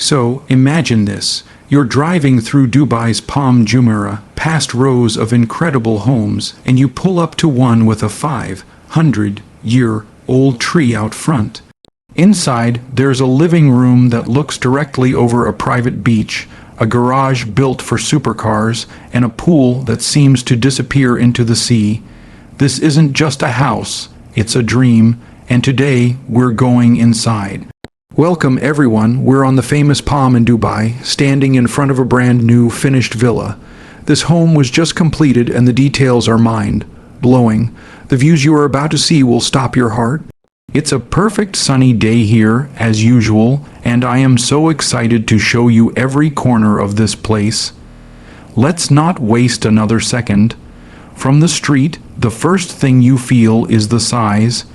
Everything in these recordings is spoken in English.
So, imagine this. You're driving through Dubai's Palm Jumeirah, past rows of incredible homes, and you pull up to one with a 500-year-old tree out front. Inside, there's a living room that looks directly over a private beach, a garage built for supercars, and a pool that seems to disappear into the sea. This isn't just a house, it's a dream, and today we're going inside. Welcome everyone, we're on the famous Palm in Dubai, standing in front of a brand new finished villa. This home was just completed and the details are mind-blowing. The views you are about to see will stop your heart. It's a perfect sunny day here, as usual, and I am so excited to show you every corner of this place. Let's not waste another second. From the street, the first thing you feel is the size.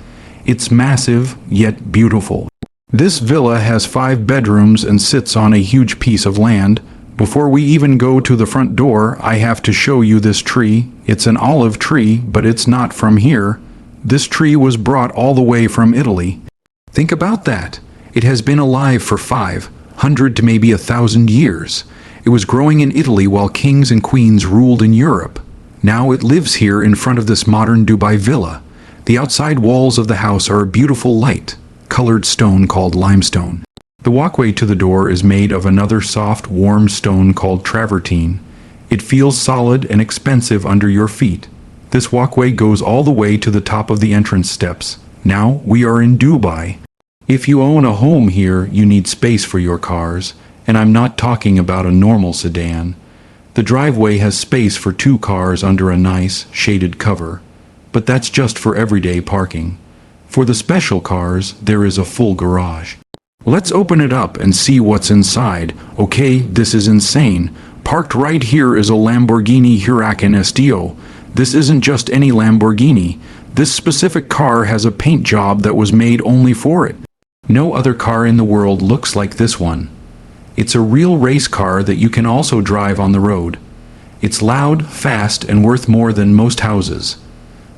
It's massive, yet beautiful. This villa has 5 bedrooms and sits on a huge piece of land. Before we even go to the front door, I have to show you this tree. It's an olive tree, but it's not from here. This tree was brought all the way from Italy. Think about that. It has been alive for 500 to maybe 1,000 years. It was growing in Italy while kings and queens ruled in Europe. Now it lives here in front of this modern Dubai villa. The outside walls of the house are a beautiful light colored stone called limestone. The walkway to the door is made of another soft, warm stone called travertine. It feels solid and expensive under your feet. This walkway goes all the way to the top of the entrance steps. Now we are in Dubai. If you own a home here, you need space for your cars, and I'm not talking about a normal sedan. The driveway has space for 2 cars under a nice, shaded cover, but that's just for everyday parking. For the special cars, there is a full garage. Let's open it up and see what's inside. Okay, this is insane. Parked right here is a Lamborghini Huracan Estío. This isn't just any Lamborghini. This specific car has a paint job that was made only for it. No other car in the world looks like this one. It's a real race car that you can also drive on the road. It's loud, fast, and worth more than most houses.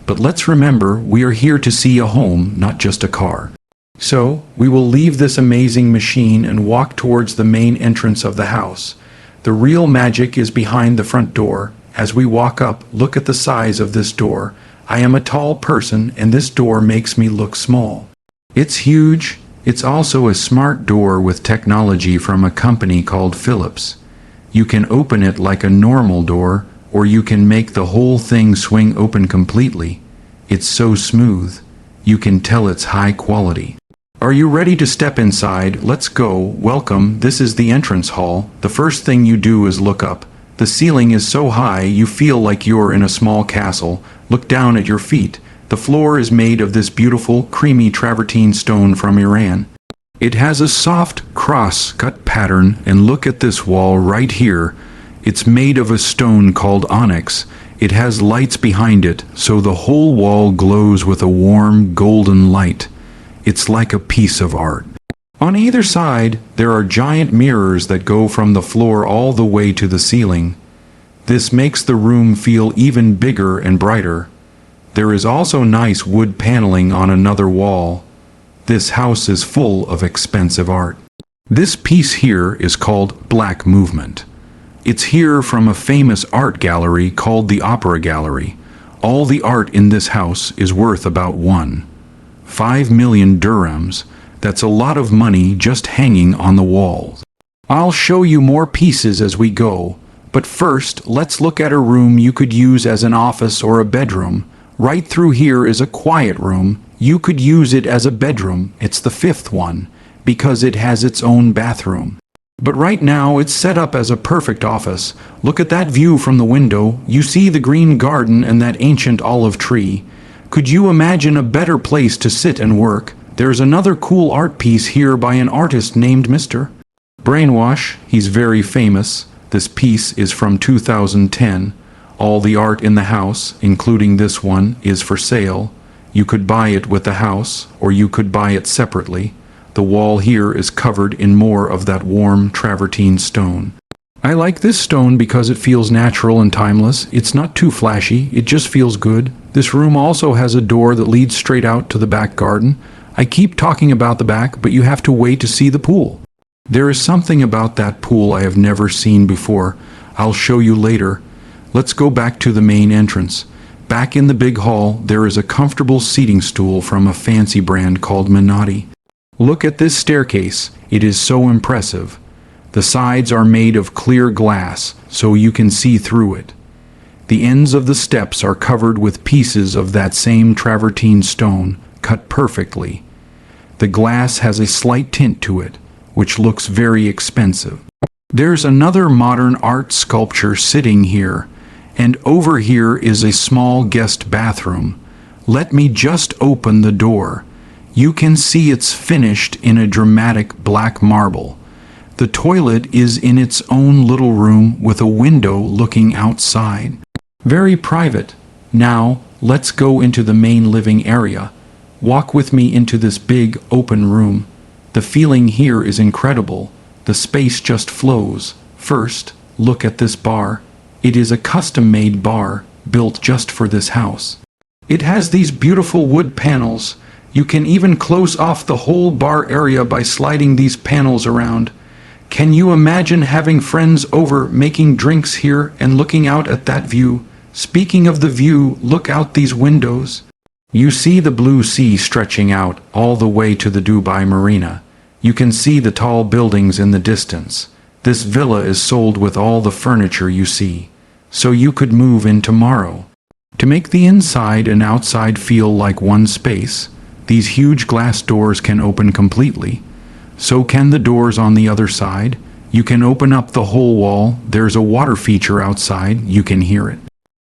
But let's remember, we are here to see a home, not just a car. So, we will leave this amazing machine and walk towards the main entrance of the house. The real magic is behind the front door. As we walk up, look at the size of this door. I am a tall person, and this door makes me look small. It's huge. It's also a smart door with technology from a company called Philips. You can open it like a normal door, or you can make the whole thing swing open completely. It's so smooth. You can tell it's high quality. Are you ready to step inside? Let's go. Welcome. This is the entrance hall. The first thing you do is look up. The ceiling is so high you feel like you're in a small castle. Look down at your feet. The floor is made of this beautiful, creamy travertine stone from Iran. It has a soft, cross-cut pattern, and look at this wall right here. It's made of a stone called onyx. It has lights behind it, so the whole wall glows with a warm, golden light. It's like a piece of art. On either side, there are giant mirrors that go from the floor all the way to the ceiling. This makes the room feel even bigger and brighter. There is also nice wood paneling on another wall. This house is full of expensive art. This piece here is called Black Movement. It's here from a famous art gallery called the Opera Gallery. All the art in this house is worth about 1.5 million dirhams. That's a lot of money just hanging on the walls. I'll show you more pieces as we go, but first let's look at a room you could use as an office or a bedroom. Right through here is a quiet room. You could use it as a bedroom. It's the 5th one, because it has its own bathroom. But right now it's set up as a perfect office. Look at that view from the window. You see the green garden and that ancient olive tree. Could you imagine a better place to sit and work? There's another cool art piece here by an artist named Mr. Brainwash. He's very famous. This piece is from 2010. All the art in the house, including this one, is for sale. You could buy it with the house, or you could buy it separately. The wall here is covered in more of that warm travertine stone. I like this stone because it feels natural and timeless. It's not too flashy, it just feels good. This room also has a door that leads straight out to the back garden. I keep talking about the back, but you have to wait to see the pool. There is something about that pool I have never seen before. I'll show you later. Let's go back to the main entrance. Back in the big hall, there is a comfortable seating stool from a fancy brand called Minotti. Look at this staircase. It is so impressive. The sides are made of clear glass, so you can see through it. The ends of the steps are covered with pieces of that same travertine stone, cut perfectly. The glass has a slight tint to it, which looks very expensive. There's another modern art sculpture sitting here, and over here is a small guest bathroom. Let me just open the door. You can see it's finished in a dramatic black marble. The toilet is in its own little room with a window looking outside. Very private. Now, let's go into the main living area. Walk with me into this big, open room. The feeling here is incredible. The space just flows. First, look at this bar. It is a custom-made bar, built just for this house. It has these beautiful wood panels. You can even close off the whole bar area by sliding these panels around. Can you imagine having friends over, making drinks here, and looking out at that view? Speaking of the view, look out these windows. You see the blue sea stretching out all the way to the Dubai Marina. You can see the tall buildings in the distance. This villa is sold with all the furniture you see, so you could move in tomorrow. To make the inside and outside feel like one space, these huge glass doors can open completely. So can the doors on the other side. You can open up the whole wall. There's a water feature outside. You can hear it.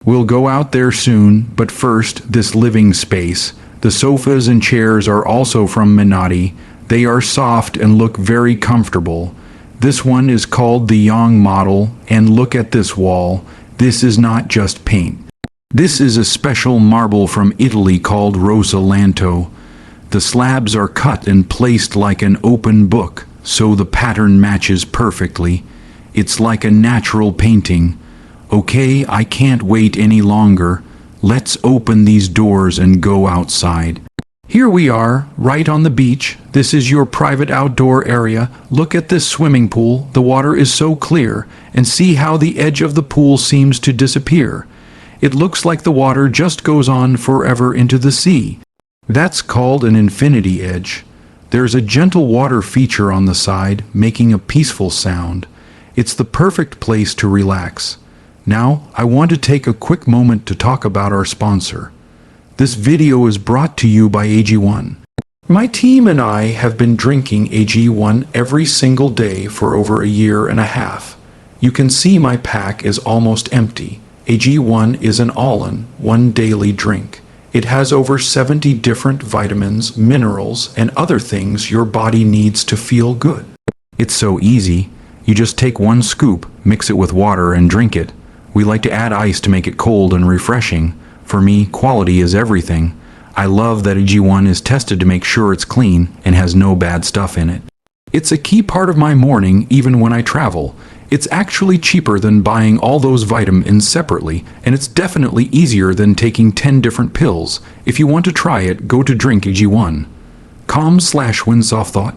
We'll go out there soon, but first, this living space. The sofas and chairs are also from Minotti. They are soft and look very comfortable. This one is called the Young model, and look at this wall. This is not just paint. This is a special marble from Italy called Rosalanto. The slabs are cut and placed like an open book, so the pattern matches perfectly. It's like a natural painting. Okay, I can't wait any longer. Let's open these doors and go outside. Here we are, right on the beach. This is your private outdoor area. Look at this swimming pool. The water is so clear, and see how the edge of the pool seems to disappear. It looks like the water just goes on forever into the sea. That's called an infinity edge. There's a gentle water feature on the side, making a peaceful sound. It's the perfect place to relax. Now, I want to take a quick moment to talk about our sponsor. This video is brought to you by AG1. My team and I have been drinking AG1 every single day for over a year and a half. You can see my pack is almost empty. AG1 is an all-in-one daily drink. It has over 70 different vitamins, minerals, and other things your body needs to feel good. It's so easy. You just take one scoop, mix it with water, and drink it. We like to add ice to make it cold and refreshing. For me, quality is everything. I love that AG1 is tested to make sure it's clean and has no bad stuff in it. It's a key part of my morning even when I travel. It's actually cheaper than buying all those vitamins separately, and it's definitely easier than taking 10 different pills. If you want to try it, go to drinkag1.com/windsoftthought.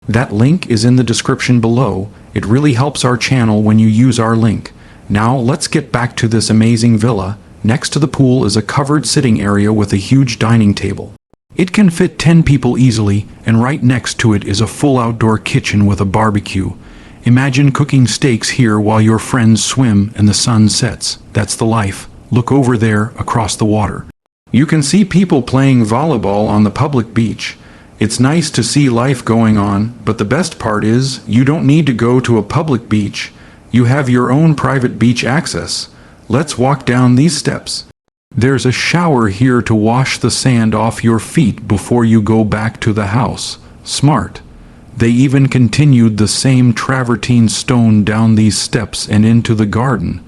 That link is in the description below. It really helps our channel when you use our link. Now let's get back to this amazing villa. Next to the pool is a covered sitting area with a huge dining table. It can fit 10 people easily, and right next to it is a full outdoor kitchen with a barbecue. Imagine cooking steaks here while your friends swim and the sun sets. That's the life. Look over there across the water. You can see people playing volleyball on the public beach. It's nice to see life going on, but the best part is you don't need to go to a public beach. You have your own private beach access. Let's walk down these steps. There's a shower here to wash the sand off your feet before you go back to the house. Smart. They even continued the same travertine stone down these steps and into the garden.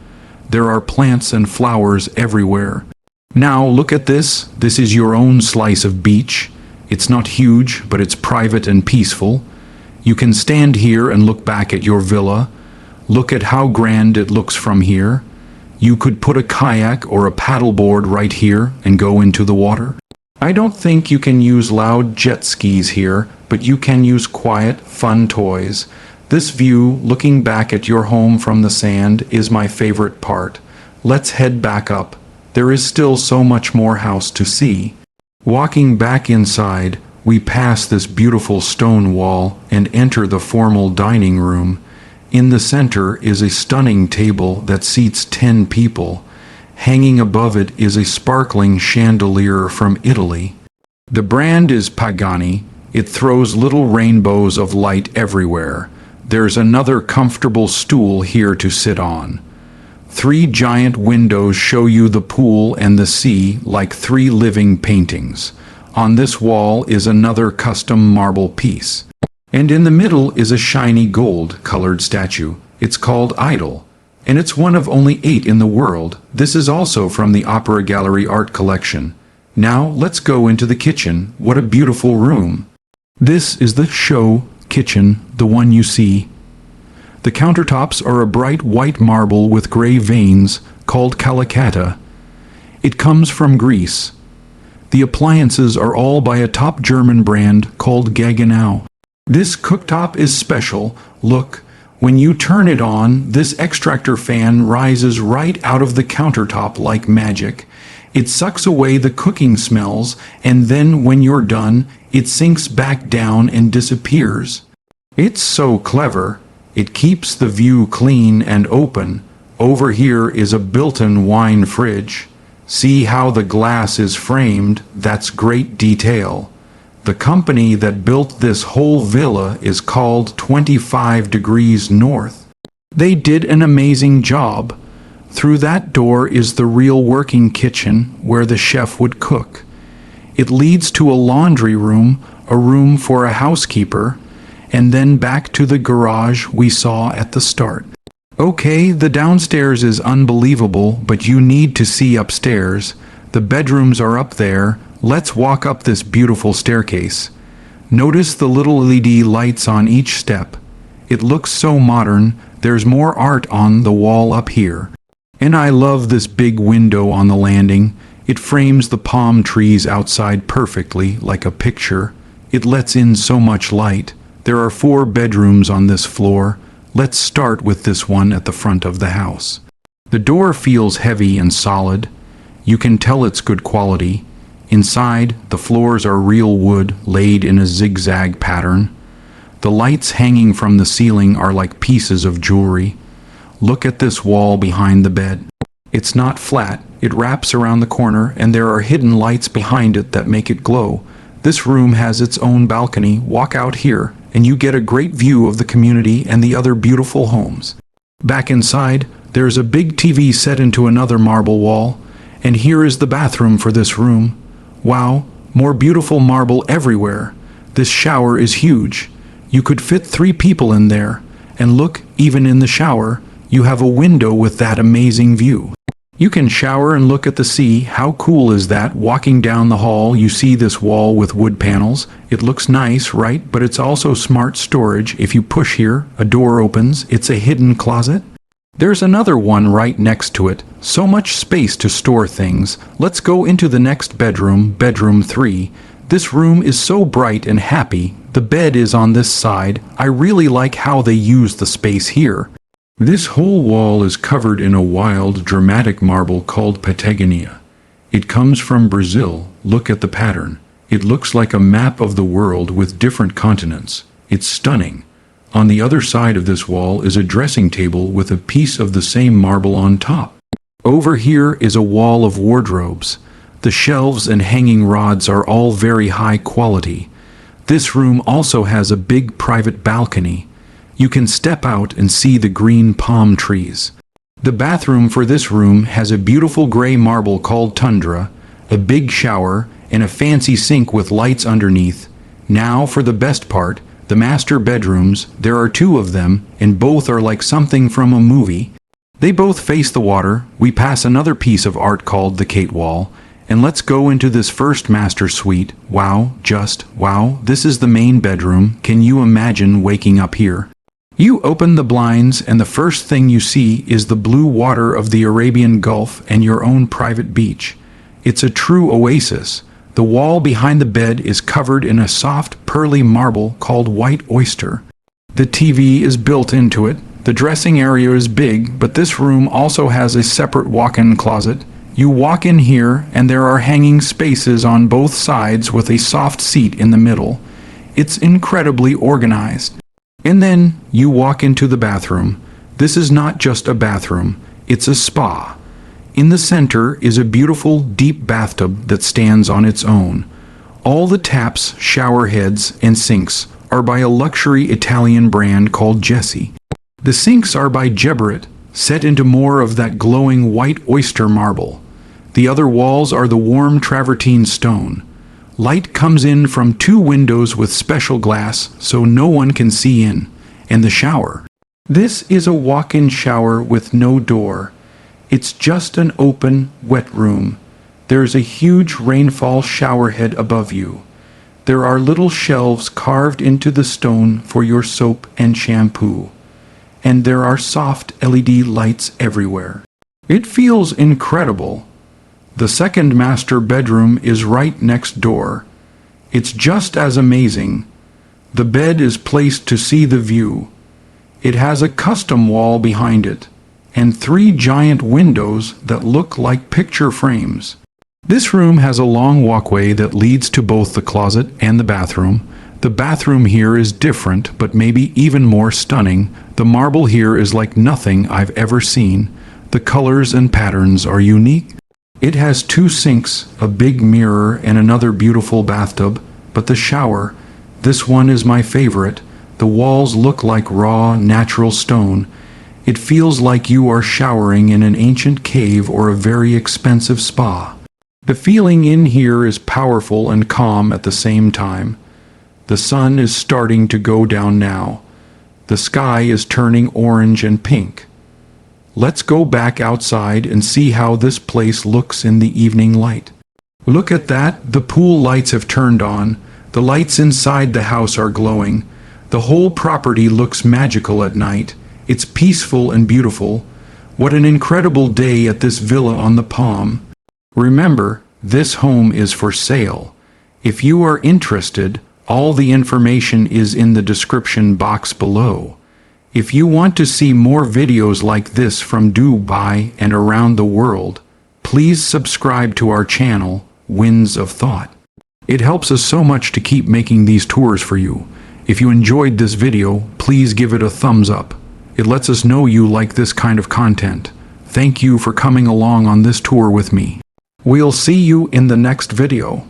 There are plants and flowers everywhere. Now look at this. This is your own slice of beach. It's not huge, but it's private and peaceful. You can stand here and look back at your villa. Look at how grand it looks from here. You could put a kayak or a paddleboard right here and go into the water. I don't think you can use loud jet skis here, but you can use quiet, fun toys. This view, looking back at your home from the sand, is my favorite part. Let's head back up. There is still so much more house to see. Walking back inside, we pass this beautiful stone wall and enter the formal dining room. In the center is a stunning table that seats 10 people. Hanging above it is a sparkling chandelier from Italy. The brand is Pagani. It throws little rainbows of light everywhere. There's another comfortable stool here to sit on. 3 giant windows show you the pool and the sea like 3 living paintings. On this wall is another custom marble piece. And in the middle is a shiny gold-colored statue. It's called Idol, and it's one of only 8 in the world. This is also from the Opera Gallery art collection. Now let's go into the kitchen. What a beautiful room. This is the show kitchen, the one you see. The countertops are a bright white marble with gray veins called calicata. It comes from Greece. The appliances are all by a top German brand called Gaggenau. This cooktop is special. Look, when you turn it on, this extractor fan rises right out of the countertop like magic. It sucks away the cooking smells, and then when you're done, it sinks back down and disappears. It's so clever. It keeps the view clean and open. Over here is a built-in wine fridge. See how the glass is framed? That's great detail. The company that built this whole villa is called 25 Degrees North. They did an amazing job. Through that door is the real working kitchen where the chef would cook. It leads to a laundry room, a room for a housekeeper, and then back to the garage we saw at the start. Okay, the downstairs is unbelievable, but you need to see upstairs. The bedrooms are up there. Let's walk up this beautiful staircase. Notice the little LED lights on each step. It looks so modern. There's more art on the wall up here. And I love this big window on the landing. It frames the palm trees outside perfectly, like a picture. It lets in so much light. There are 4 bedrooms on this floor. Let's start with this one at the front of the house. The door feels heavy and solid. You can tell it's good quality. Inside, the floors are real wood laid in a zigzag pattern. The lights hanging from the ceiling are like pieces of jewelry. Look at this wall behind the bed. It's not flat. It wraps around the corner, and there are hidden lights behind it that make it glow. This room has its own balcony. Walk out here, and you get a great view of the community and the other beautiful homes. Back inside, there's a big TV set into another marble wall, and here is the bathroom for this room. Wow, more beautiful marble everywhere. This shower is huge. You could fit 3 people in there, and look, even in the shower, you have a window with that amazing view. You can shower and look at the sea. How cool is that? Walking down the hall, you see this wall with wood panels. It looks nice, right? But it's also smart storage. If you push here, a door opens. It's a hidden closet. There's another one right next to it. So much space to store things. Let's go into the next bedroom, bedroom 3. This room is so bright and happy. The bed is on this side. I really like how they use the space here. This whole wall is covered in a wild, dramatic marble called Patagonia. It comes from Brazil. Look at the pattern. It looks like a map of the world with different continents. It's stunning. On the other side of this wall is a dressing table with a piece of the same marble on top. Over here is a wall of wardrobes. The shelves and hanging rods are all very high quality. This room also has a big private balcony. You can step out and see the green palm trees. The bathroom for this room has a beautiful gray marble called Tundra, a big shower, and a fancy sink with lights underneath. Now for the best part, the master bedrooms. There are 2 of them, and both are like something from a movie. They both face the water. We pass another piece of art called the Kate Wall, and let's go into this first master suite. Wow, just wow, this is the main bedroom. Can you imagine waking up here? You open the blinds, and the first thing you see is the blue water of the Arabian Gulf and your own private beach. It's a true oasis. The wall behind the bed is covered in a soft, pearly marble called white oyster. The TV is built into it. The dressing area is big, but this room also has a separate walk-in closet. You walk in here, and there are hanging spaces on both sides with a soft seat in the middle. It's incredibly organized. And then you walk into the bathroom. This is not just a bathroom, it's a spa. In the center is a beautiful, deep bathtub that stands on its own. All the taps, shower heads, and sinks are by a luxury Italian brand called Jessie. The sinks are by Geberit, set into more of that glowing white oyster marble. The other walls are the warm travertine stone. Light comes in from 2 windows with special glass so no one can see in. And the shower. This is a walk-in shower with no door. It's just an open, wet room. There's a huge rainfall shower head above you. There are little shelves carved into the stone for your soap and shampoo. And there are soft LED lights everywhere. It feels incredible. The second master bedroom is right next door. It's just as amazing. The bed is placed to see the view. It has a custom wall behind it, and 3 giant windows that look like picture frames. This room has a long walkway that leads to both the closet and the bathroom. The bathroom here is different, but maybe even more stunning. The marble here is like nothing I've ever seen. The colors and patterns are unique. It has 2 sinks, a big mirror, and another beautiful bathtub. But the shower, this one is my favorite. The walls look like raw, natural stone. It feels like you are showering in an ancient cave or a very expensive spa. The feeling in here is powerful and calm at the same time. The sun is starting to go down now. The sky is turning orange and pink. Let's go back outside and see how this place looks in the evening light. Look at that, the pool lights have turned on. The lights inside the house are glowing. The whole property looks magical at night. It's peaceful and beautiful. What an incredible day at this villa on the Palm. Remember, this home is for sale. If you are interested, all the information is in the description box below. If you want to see more videos like this from Dubai and around the world, please subscribe to our channel, Winds of Thought. It helps us so much to keep making these tours for you. If you enjoyed this video, please give it a thumbs up. It lets us know you like this kind of content. Thank you for coming along on this tour with me. We'll see you in the next video.